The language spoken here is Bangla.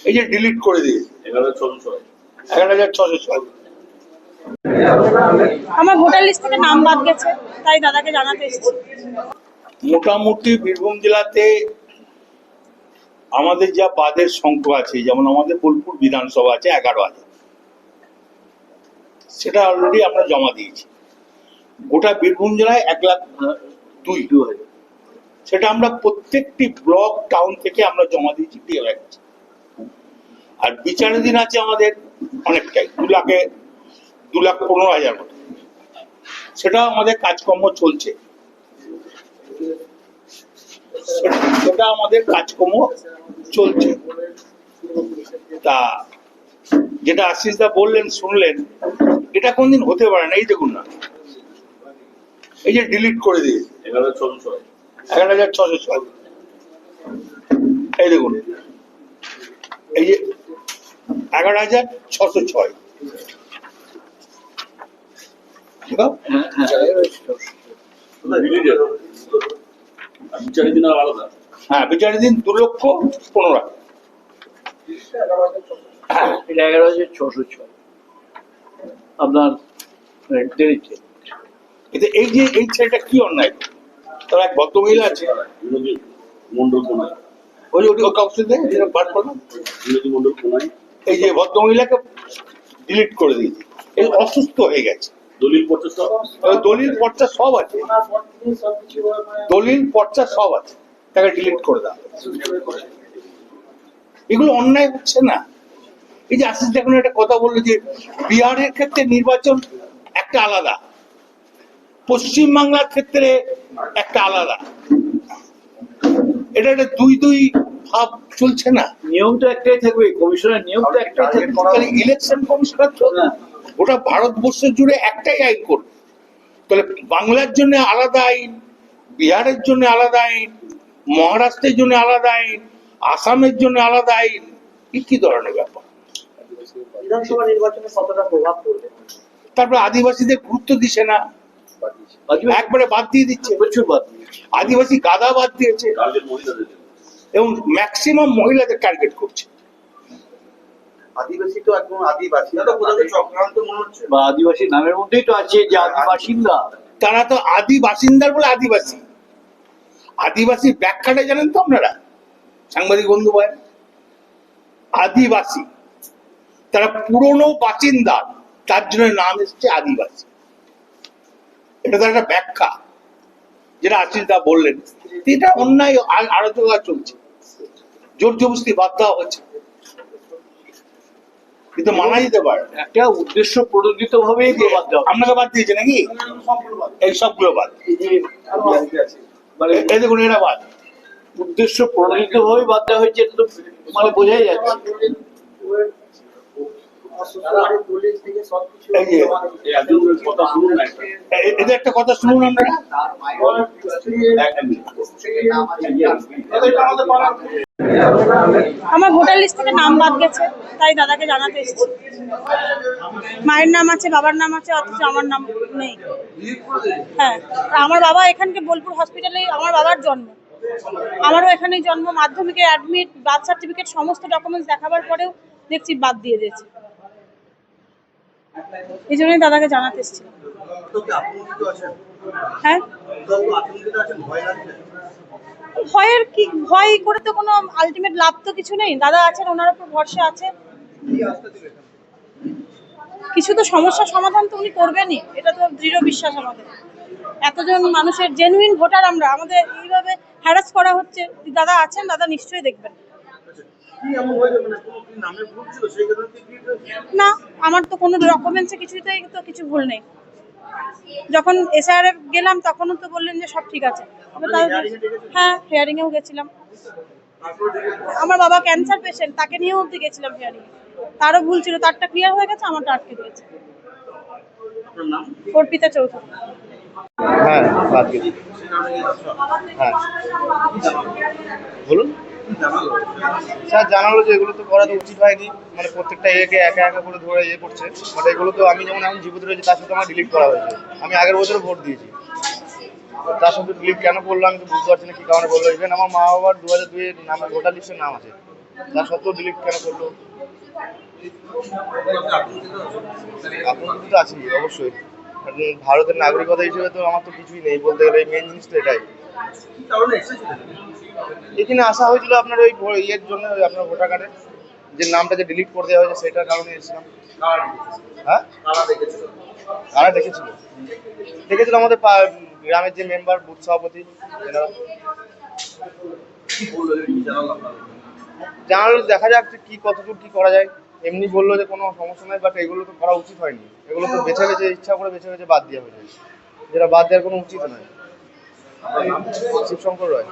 এই যে ডিলিট করে দিয়েছে 11,606। আমার ভোটার লিস্ট থেকে নাম বাদ গেছে, তাই দাদাকে জানাতে এসেছি। মোটামুটি বীরভূম জেলাতে আমাদের যা বাদের সংখ্যা আছে, যেমন আমাদের বোলপুর বিধানসভা আছে 11,000, সেটা অলরেডি আমরা জমা দিয়েছি। গোটা বীরভূম জেলায় 1,02,000, সেটা আমরা প্রত্যেকটি ব্লক টাউন থেকে আমরা জমা দিয়েছি ডিএলআই। আর বিচারাধীন আছে আমাদের অনেকটাই, 2,15,000 মতো, সেটা আমাদের কাজকর্ম চলছে। সেটা আমাদের কাজকর্ম চলছে। তা যেটা আশিস দা বললেন, শুনলেন, এটা কোনদিন হতে পারে না। এই দেখুন না, এই যে ডিলিট করে দিয়েছে 11,606। এই দেখুন, এই যে 11,606। হ্যাঁ, বিচারাধীন 2,15,000। 11,606 আপনার এতে এই যে এই ছেলেটা কি অন্যায়, তার এক ভদ্রমহিলা আছে মন্ডল কোনায়, ওই কাউকে বার করলাম, মন্ডল কোনায় এই যে ভদ্রমহিলাকে ডিলিট করে দিয়েছে। এই অসুস্থ হয়ে গেছে। দলিল পত্র সব দলিল পর্চা সব আছে, দলিল পর্চা সব আছে, তাকে ডিলিট করে দাও। এগুলো অন্যায় হচ্ছে না? এই যে আশিস দেখুন একটা কথা বললো যে বিহারের ক্ষেত্রে নির্বাচন একটা আলাদা, পশ্চিমবাংলার ক্ষেত্রে একটা আলাদা, এটা একটা দুই ভাব চলছে না। নিয়ম তো একটাই থাকবে, কমিশনের নিয়ম তো একটাই থাকবে। ইলেকশন কমিশনার তো গোটা ভারতবর্ষ জুড়ে একটাই আইন করবে, তাহলে বাংলার জন্য আলাদা আইন, বিহারের জন্য আলাদা আইন, মহারাষ্ট্রের জন্য আলাদা আইন, আসামের জন্য আলাদা আইন, কি ধরনের ব্যাপার? বিধানসভা নির্বাচনে কতটা প্রভাব পড়বে? তারপরে আদিবাসীদের গুরুত্ব দিচ্ছে না, একবারে বাদ দিয়ে দিচ্ছে, প্রচুর বাদ দিয়েছে। আদিবাসী গাদা বাদ দিয়েছে এবং ম্যাক্সিমাম মহিলাদের টার্গেট করছে। আদিবাসী তো একদম আদিবাসী, এটা কোথাও চক্রান্ত মনে হচ্ছে। বা আদিবাসী নামের মধ্যেই তো আছে যে আদিবাসিন্দা, তারা তো আদি বাসিন্দার বলে আদিবাসী। আদিবাসীর ব্যাখ্যাটা জানেন তো আপনারা সাংবাদিক বন্ধু ভাই? আদিবাসী তারা পুরনো বাসিন্দা, তার জন্য নাম এসছে আদিবাসী। এটা তো একটা ব্যাখ্যা, যেটা আশিস দা বললেন। এটা অন্যায় আলোচনা চলছে, জোর জবরদস্তি বাদ দেওয়া হচ্ছে, কিন্তু মানা যেতে পারে। একটা উদ্দেশ্য প্রণোদিত ভাবে বাদ দেওয়া। আপনাকে বাদ দিয়েছে নাকি? এই সবগুলো বাদ, এই দেখুন এরা বাদ, উদ্দেশ্য প্রণোদিত ভাবে বাদ দেওয়া হয়েছে, এটা তো মানে বোঝাই যাচ্ছে। এদের একটা কথা শুনুন আপনারা। আমার ভোটার লিস্ট থেকে নাম বাদ গেছে, তাই দাদাকে জানাতে এসেছি। মায়ের নাম আছে, বাবার নাম আছে, অথচ আমার নাম নেই। হ্যাঁ, আমার বাবা এখানকে বোলপুর হসপিটালে, আমার বাবার জন্ম, আমারও এখানেই জন্ম। মাধ্যমিকের অ্যাডমিট, বার্থ সার্টিফিকেট, সমস্ত ডকুমেন্টস দেখাবার পরেও দেখছি বাদ দিয়ে দিয়েছে। এই জন্যই দাদাকে জানাতে এসেছিলাম। হ্যাঁ, ভয়ের কি, ভয় করে তো কোনো আলটিমেট লাভ তো কিছু নেই। দাদা আছেন, ওনার উপর ভরসা আছে, কিছু তো সমস্যার সমাধান তো উনি করবেনই, এটা তো দৃঢ় বিশ্বাস আমাদের। এতজন মানুষের জেনুইন ভোটার আমরা, আমাদের এইভাবে হ্যারাস করা হচ্ছে। দাদা আছেন, দাদা নিশ্চয়ই দেখবেন। না, আমার তো কোনো ডকুমেন্টসে কিছুতেই তো কিছু ভুল নেই। যখন এসআর গেলাম তখনও তো বললেন যে সব ঠিক আছে। হ্যাঁ, হিয়ারিং এও গেছিলাম। আমার বাবা ক্যান্সার পেশেন্ট, তাকে নিয়েও অবধি গেছিলাম হিয়ারিং, তারও ভুল ছিল, তারটা ক্লিয়ার হয়ে গেছে, আমারটা আটকে দিয়েছে। অর্পিতা চৌধুরী। হ্যাঁ, বাদ গেছি। হ্যাঁ, বলুন। স্যার জানালো যে এগুলো তো করা তো উচিত হয়নি, মানে প্রত্যেকটা একে একা একা করে ধরে করছে। মানে এগুলো তো আমি যেমন এখন জীবিত রয়েছি, তার সাথে আমার ডিলিট করা হয়েছে। আমি আগের বছরও ভোট দিয়েছি, তার সাথে ডিলিট কেন করলো আমি তো বুঝতে পারছি না কি কারণে বললো। ইভেন আমার মা বাবার 2002 নাম ভোটার লিস্টের নাম আছে, তা সত্ত্বেও ডিলিট কেন করলো? আতঙ্ক তো আছি অবশ্যই, কারণ ভারতের নাগরিকতা হিসেবে তো আমার তো কিছুই নেই বলতে গেলে, মেন জিনিস তো এটাই। এখানে আসা হয়েছিল আপনার ওই ইয়ের জন্য, ওই আপনার ভোটার কার্ডের যে নামটা যে ডিলিট করে দেওয়া হয়েছে সেটার কারণে এসেছিলাম। হ্যাঁ, কারা দেখেছিল? দেখেছিল আমাদের গ্রামের যে মেম্বার, বুথ সভাপতি, এনারা। জানালো দেখা যাক যে কি কতদূর কি করা যায়। এমনি বললো যে কোনো সমস্যা নাই, বাট এগুলো তো করা উচিত হয়নি। এগুলো তো বেছে বেছে ইচ্ছা করে বেছে বেছে বাদ দেওয়া হয়েছে, যেটা বাদ দেওয়ার কোনো উচিত নয়। শিবশঙ্কর রায়।